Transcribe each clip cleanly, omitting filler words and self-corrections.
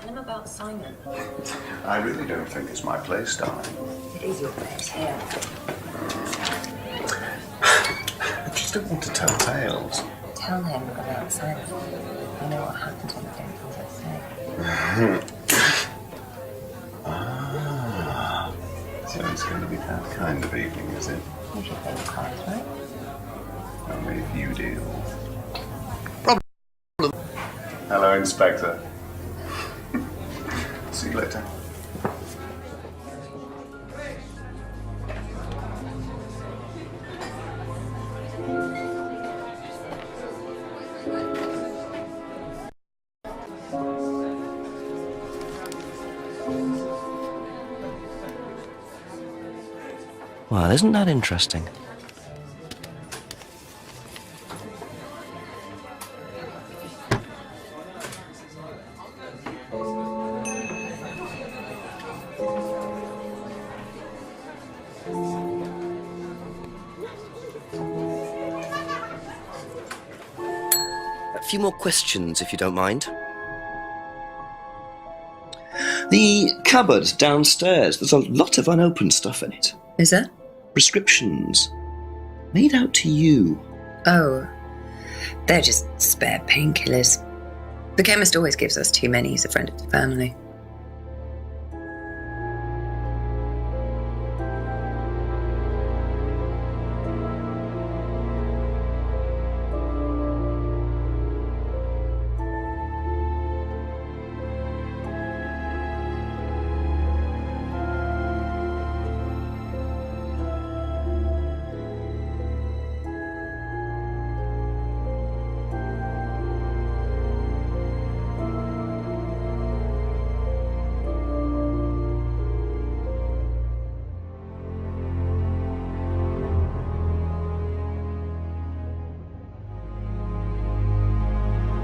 Tell him about Simon. I really don't think it's my place, darling. It is your place here. I just don't want to tell tales. Tell him about Simon. You know what happens when you don't do what I say. So it's going to be that kind of evening, is it? You should play the cards, right? Only if you do. Problem. Hello, Inspector. See you later. Well, isn't that interesting? A few more questions, if you don't mind. The cupboard downstairs, there's a lot of unopened stuff in it. Is there? Prescriptions. Made out to you. Oh, they're just spare painkillers. The chemist always gives us too many. He's a friend of the family.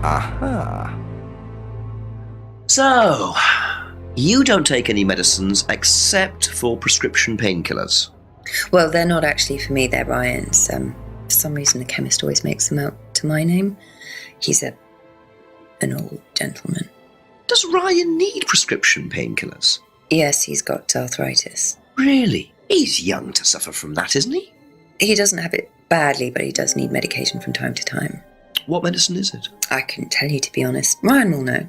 Aha. So, you don't take any medicines except for prescription painkillers. Well, they're not actually for me, they're Ryan's. For some reason, the chemist always makes them out to my name. He's an old gentleman. Does Ryan need prescription painkillers? Yes, he's got arthritis. Really? He's young to suffer from that, isn't he? He doesn't have it badly, but he does need medication from time to time. What medicine is it? I couldn't tell you, to be honest. Ryan will know.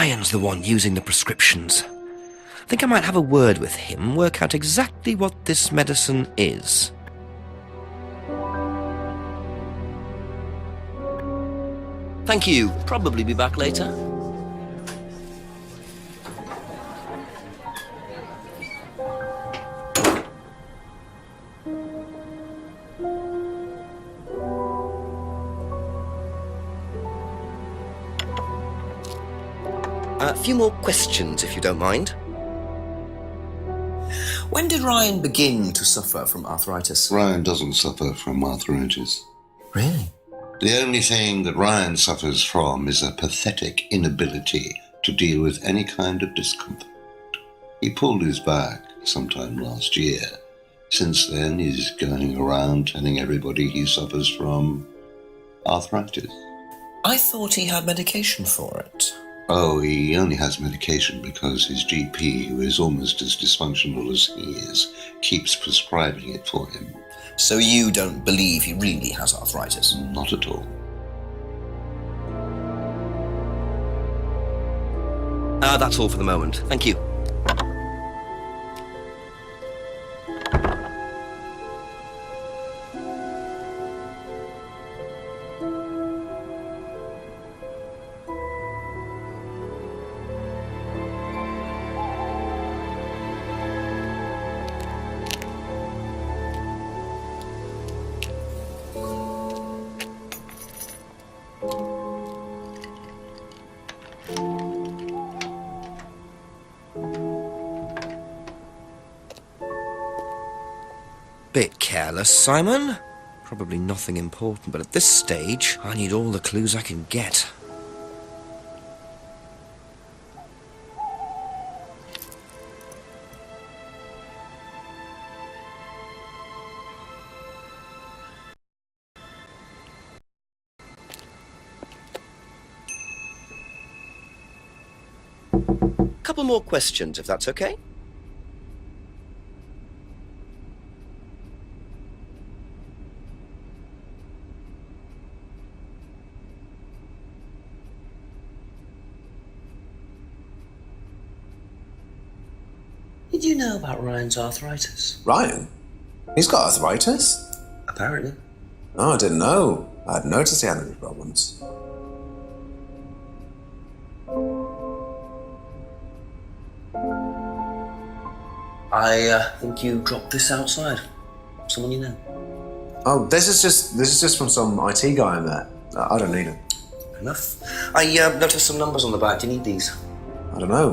Ryan's the one using the prescriptions. I think I might have a word with him, work out exactly what this medicine is. Thank you. Probably be back later. A few more questions, if you don't mind. When did Ryan begin to suffer from arthritis? Ryan doesn't suffer from arthritis. Really? The only thing that Ryan suffers from is a pathetic inability to deal with any kind of discomfort. He pulled his back sometime last year. Since then, he's going around telling everybody he suffers from arthritis. I thought he had medication for it. Oh, he only has medication because his GP, who is almost as dysfunctional as he is, keeps prescribing it for him. So you don't believe he really has arthritis? Not at all. That's all for the moment. Thank you. Bit careless, Simon. Probably nothing important, but at this stage, I need all the clues I can get. couple more questions, if that's okay? Did you know about Ryan's arthritis? Ryan? He's got arthritis? Apparently. Oh, I didn't know. I hadn't noticed he had any problems. I think you dropped this outside. Someone you know. Oh, this is just from some IT guy I met. I don't need it. Fair enough. I noticed some numbers on the back. Do you need these? I don't know.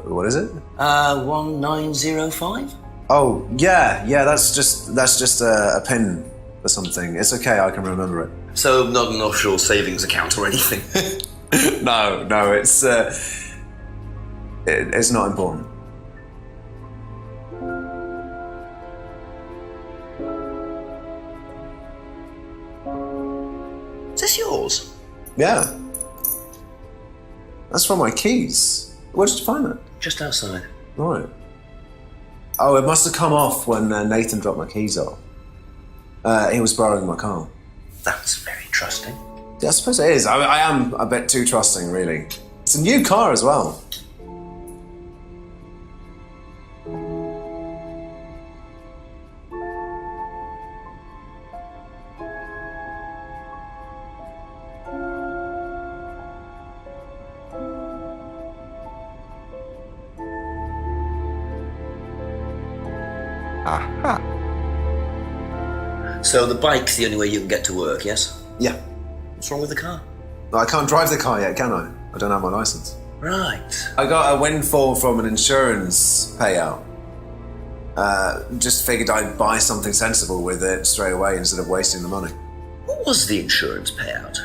What is it? 1905? Oh, yeah, that's just a pin for something. It's okay, I can remember it. So not an offshore savings account or anything? No, it's not important. Is this yours? Yeah. That's from my keys. Where did you find it? Just outside. Right. Oh, it must have come off when Nathan dropped my keys off. He was borrowing my car. That's very trusting. Yeah, I suppose it is. I am a bit too trusting, really. It's a new car as well. Aha. So the bike's the only way you can get to work, yes? Yeah. What's wrong with the car? I can't drive the car yet, can I? I don't have my license. Right. I got a windfall from an insurance payout. Just figured I'd buy something sensible with it straight away instead of wasting the money. What was the insurance payout?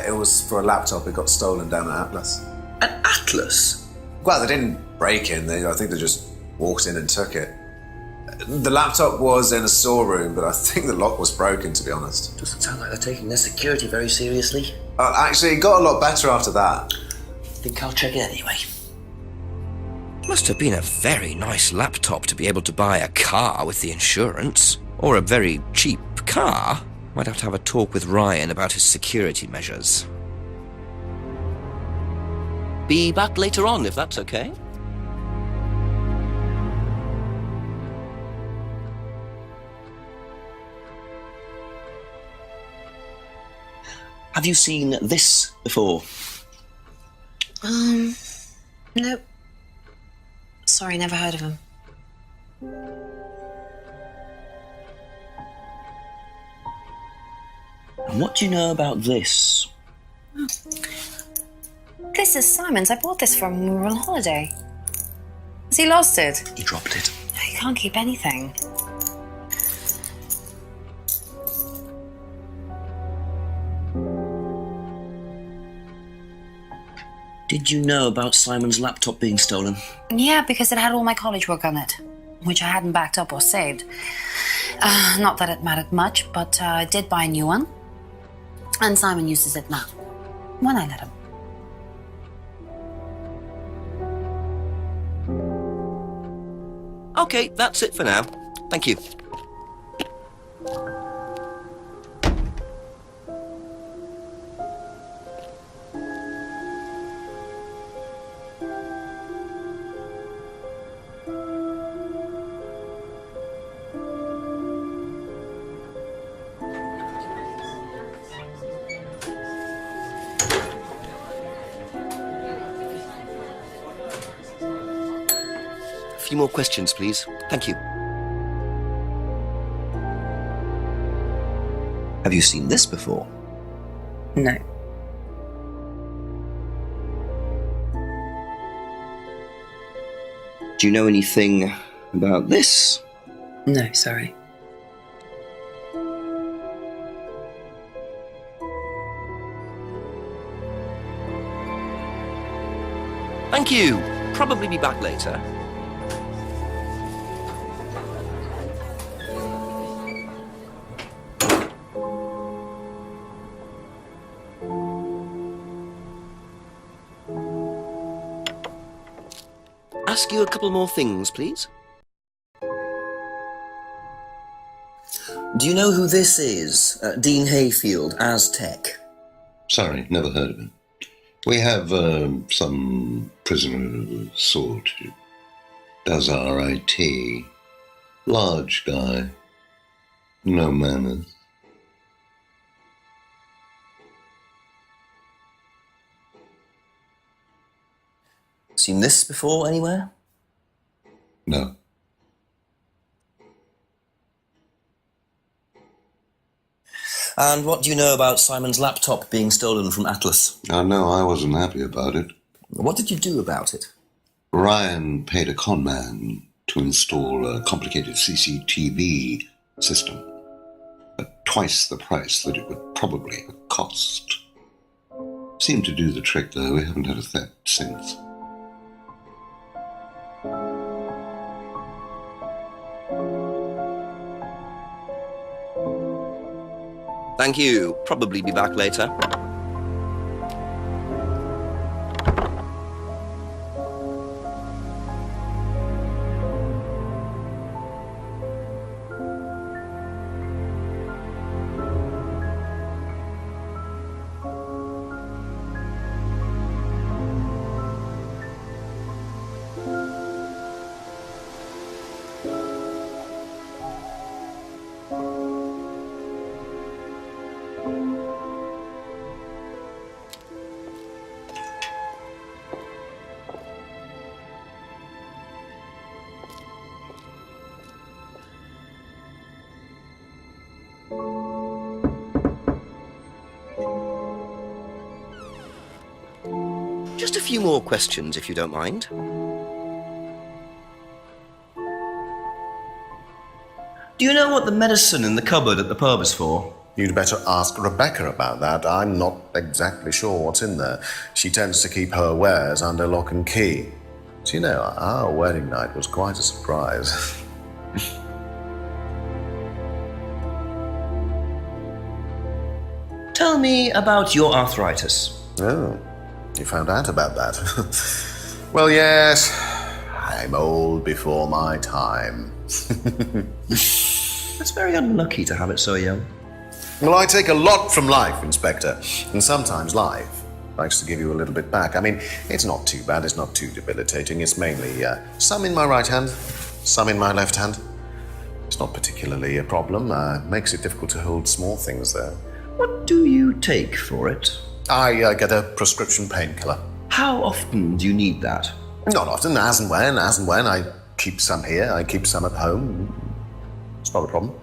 It was for a laptop. It got stolen down at Atlas. An Atlas? Well, they didn't break in. I think they just walked in and took it. The laptop was in a storeroom, but I think the lock was broken, to be honest. Doesn't sound like they're taking their security very seriously. Actually, it got a lot better after that. Think I'll check it anyway. Must have been a very nice laptop to be able to buy a car with the insurance. Or a very cheap car. Might have to have a talk with Ryan about his security measures. Be back later on, if that's okay. Have you seen this before? Nope. Sorry, never heard of him. And what do you know about this? This is Simon's. I bought this from when we were on holiday. Has he lost it? He dropped it. He can't keep anything. Did you know about Simon's laptop being stolen? Yeah, because it had all my college work on it, which I hadn't backed up or saved. Not that it mattered much, but I did buy a new one. And Simon uses it now, when I let him. Okay, that's it for now. Thank you. A few more questions, please. Thank you. Have you seen this before? No. Do you know anything about this? No, sorry. Thank you. Probably be back later. ask you a couple more things, please? Do you know who this is? Dean Hayfield, Aztec. Sorry, never heard of him. We have some prisoner of a sort who does our IT. Large guy. No manners. Seen this before anywhere? No. And what do you know about Simon's laptop being stolen from Atlas? No, I wasn't happy about it. What did you do about it? Ryan paid a con man to install a complicated CCTV system at twice the price that it would probably have cost. Seemed to do the trick, though. We haven't had a theft since. Thank you. Probably be back later. Just a few more questions, if you don't mind. Do you know what the medicine in the cupboard at the pub is for? You'd better ask Rebecca about that. I'm not exactly sure what's in there. She tends to keep her wares under lock and key. So, you know, our wedding night was quite a surprise. Tell me about your arthritis. Oh, you found out about that. Well, yes, I'm old before my time. It's very unlucky to have it so young. Well, I take a lot from life, Inspector, and sometimes life likes to give you a little bit back. I mean, it's not too bad, it's not too debilitating. It's mainly some in my right hand, some in my left hand. It's not particularly a problem. Makes it difficult to hold small things, though. What do you take for it? I get a prescription painkiller. How often do you need that? Not often, as and when. I keep some here, I keep some at home. It's not a problem.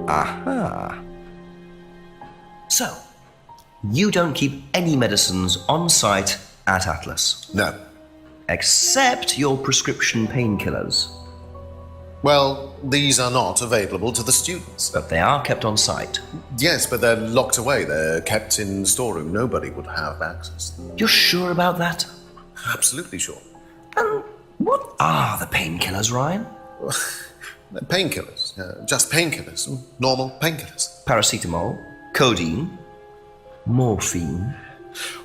Aha. So, you don't keep any medicines on site at Atlas? No. Except your prescription painkillers. Well, these are not available to the students. But they are kept on site. Yes, but they're locked away. They're kept in the storeroom. Nobody would have access. You're sure about that? Absolutely sure. And what are the painkillers, Ryan? They're painkillers. Just painkillers. Normal painkillers. Paracetamol, codeine, morphine.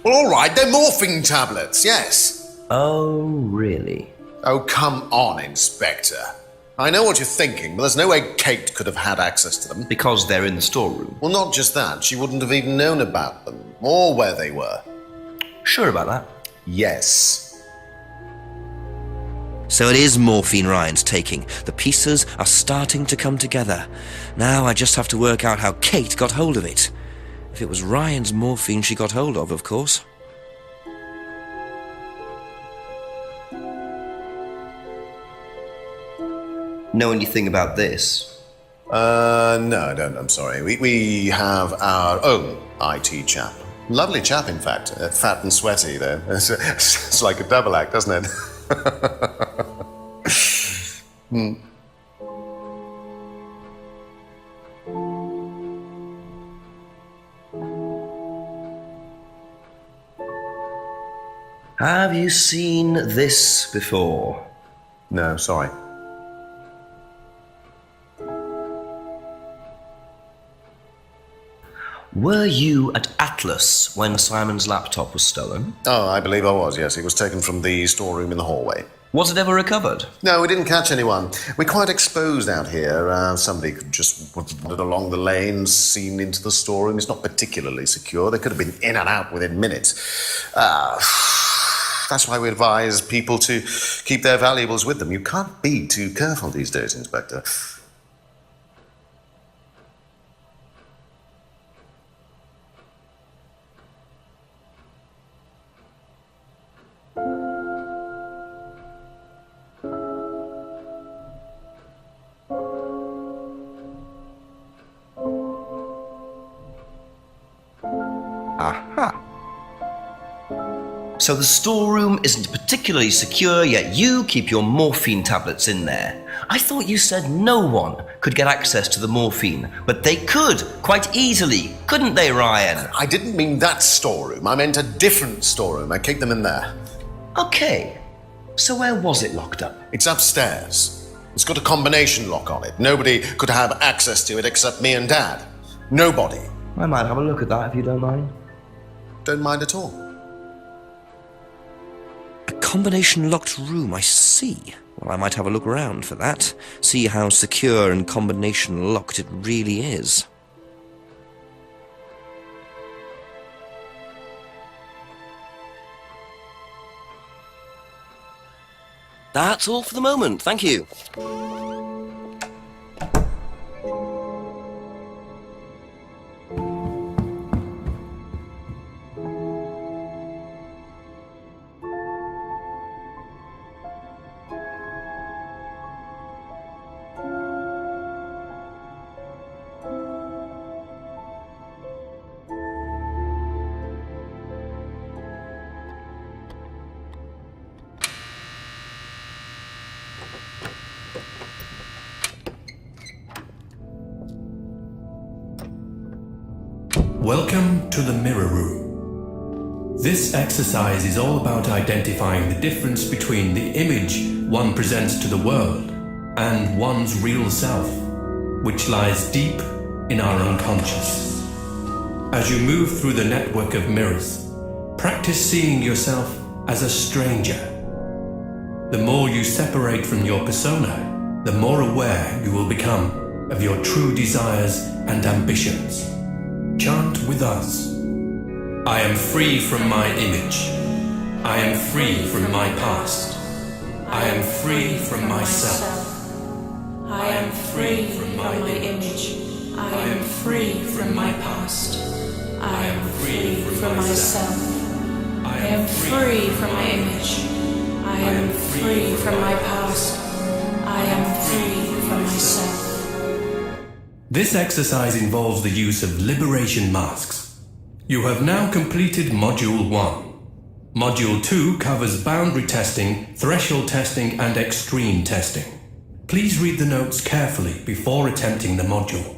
Well, all right, they're morphine tablets, yes. Oh, really? Oh, come on, Inspector. I know what you're thinking, but there's no way Kate could have had access to them. Because they're in the storeroom. Well, not just that. She wouldn't have even known about them, or where they were. Sure about that? Yes. So it is morphine Ryan's taking. The pieces are starting to come together. Now I just have to work out how Kate got hold of it. If it was Ryan's morphine she got hold of course. know anything about this. No, I don't, I'm sorry. We have our own IT chap. Lovely chap, in fact. Fat and sweaty, though. It's like a double act, doesn't it? Have you seen this before? No, sorry. Were you at Atlas when Simon's laptop was stolen? Oh, I believe I was, yes. It was taken from the storeroom in the hallway. Was it ever recovered? No, we didn't catch anyone. We're quite exposed out here. Somebody could just wander along the lane, seen into the storeroom. It's not particularly secure. They could have been in and out within minutes. That's why we advise people to keep their valuables with them. You can't be too careful these days, Inspector. Aha! So the storeroom isn't particularly secure, yet you keep your morphine tablets in there. I thought you said no one could get access to the morphine, but they could, quite easily, couldn't they, Ryan? I didn't mean that storeroom. I meant a different storeroom. I keep them in there. Okay, so where was it locked up? It's upstairs. It's got a combination lock on it. Nobody could have access to it except me and Dad. Nobody. I might have a look at that if you don't mind. Don't mind at all. A combination locked room, I see. Well, I might have a look around for that. See how secure and combination locked it really is. That's all for the moment, thank you. Welcome to the Mirror Room. This exercise is all about identifying the difference between the image one presents to the world and one's real self, which lies deep in our unconscious. As you move through the network of mirrors, practice seeing yourself as a stranger. The more you separate from your persona, the more aware you will become of your true desires and ambitions. Chant with us. I am free from my image. I am free from my past. I am free from myself. I am free from my image. I am free from my past. I am free from myself. I am free from my image. I am free from my past. I am free from myself. This exercise involves the use of liberation masks. You have now completed Module 1. Module 2 covers boundary testing, threshold testing, and extreme testing. Please read the notes carefully before attempting the module.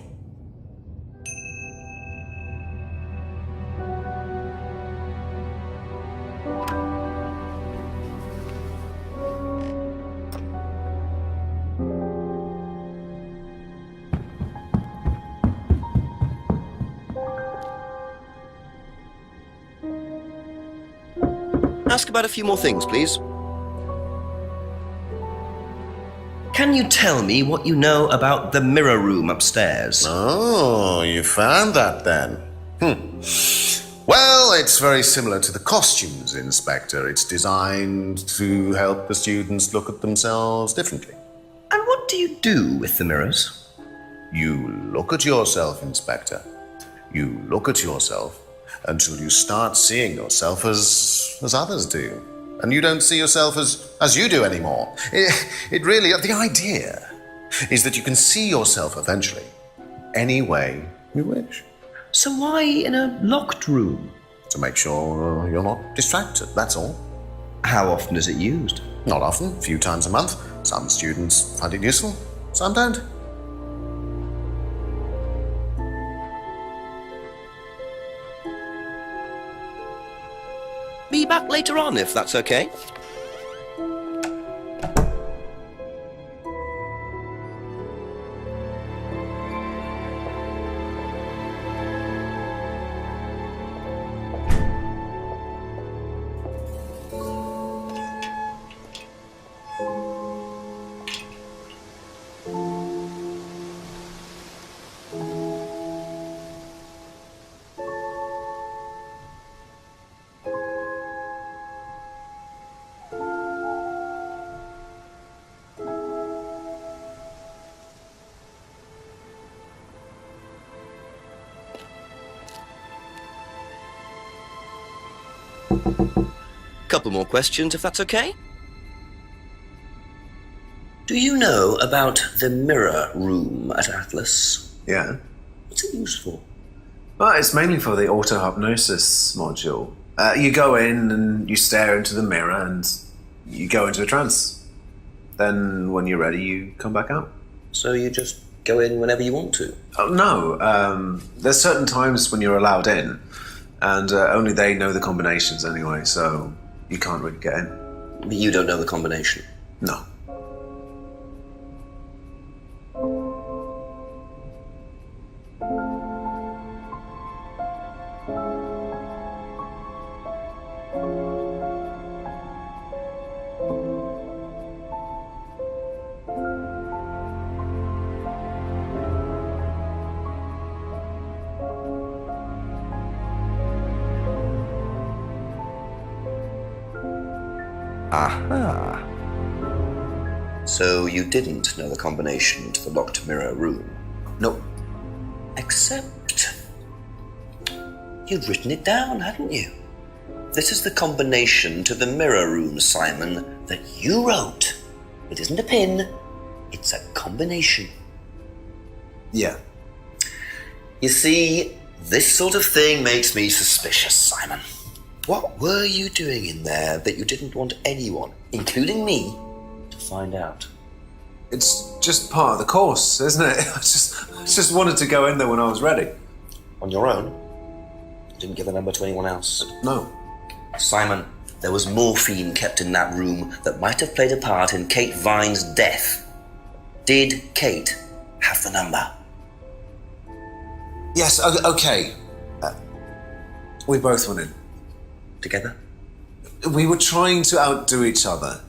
Ask about a few more things, please. Can you tell me what you know about the mirror room upstairs? Oh, you found that then. Well, it's very similar to the costumes, Inspector. It's designed to help the students look at themselves differently. And what do you do with the mirrors? You look at yourself, Inspector. You look at yourself until you start seeing yourself as others do. And you don't see yourself as you do anymore. It really, the idea is that you can see yourself eventually, any way you wish. So why in a locked room? To make sure you're not distracted, that's all. How often is it used? Not often, a few times a month. Some students find it useful, some don't. Be back later on, if that's okay. Couple more questions, if that's okay. Do you know about the mirror room at Atlas? Yeah. What's it used for? Well, it's mainly for the auto-hypnosis module. You go in and you stare into the mirror and you go into a trance. Then when you're ready, you come back out. So you just go in whenever you want to? Oh, no. There's certain times when you're allowed in, and only they know the combinations anyway, so you can't really get in. But you don't know the combination? No. Aha. So you didn't know the combination to the locked mirror room? Nope. Except you'd written it down, hadn't you? This is the combination to the mirror room, Simon, that you wrote. It isn't a pin, it's a combination. Yeah. You see, this sort of thing makes me suspicious, Simon. What were you doing in there that you didn't want anyone, including me, to find out? It's just part of the course, isn't it? I just wanted to go in there when I was ready. On your own? You didn't give the number to anyone else? No. Simon, there was morphine kept in that room that might have played a part in Kate Vine's death. Did Kate have the number? Yes, okay. We both went in. Together? We were trying to outdo each other.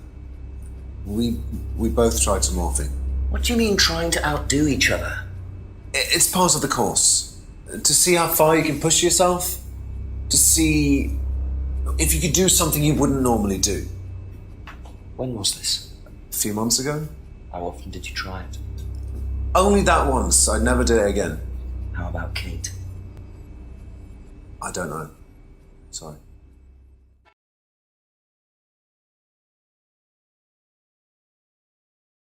We both tried some morphine. What do you mean trying to outdo each other? It's part of the course. To see how far you can push yourself. To see if you could do something you wouldn't normally do. When was this? A few months ago. How often did you try it? Only that once. I'd never do it again. How about Kate? I don't know. Sorry.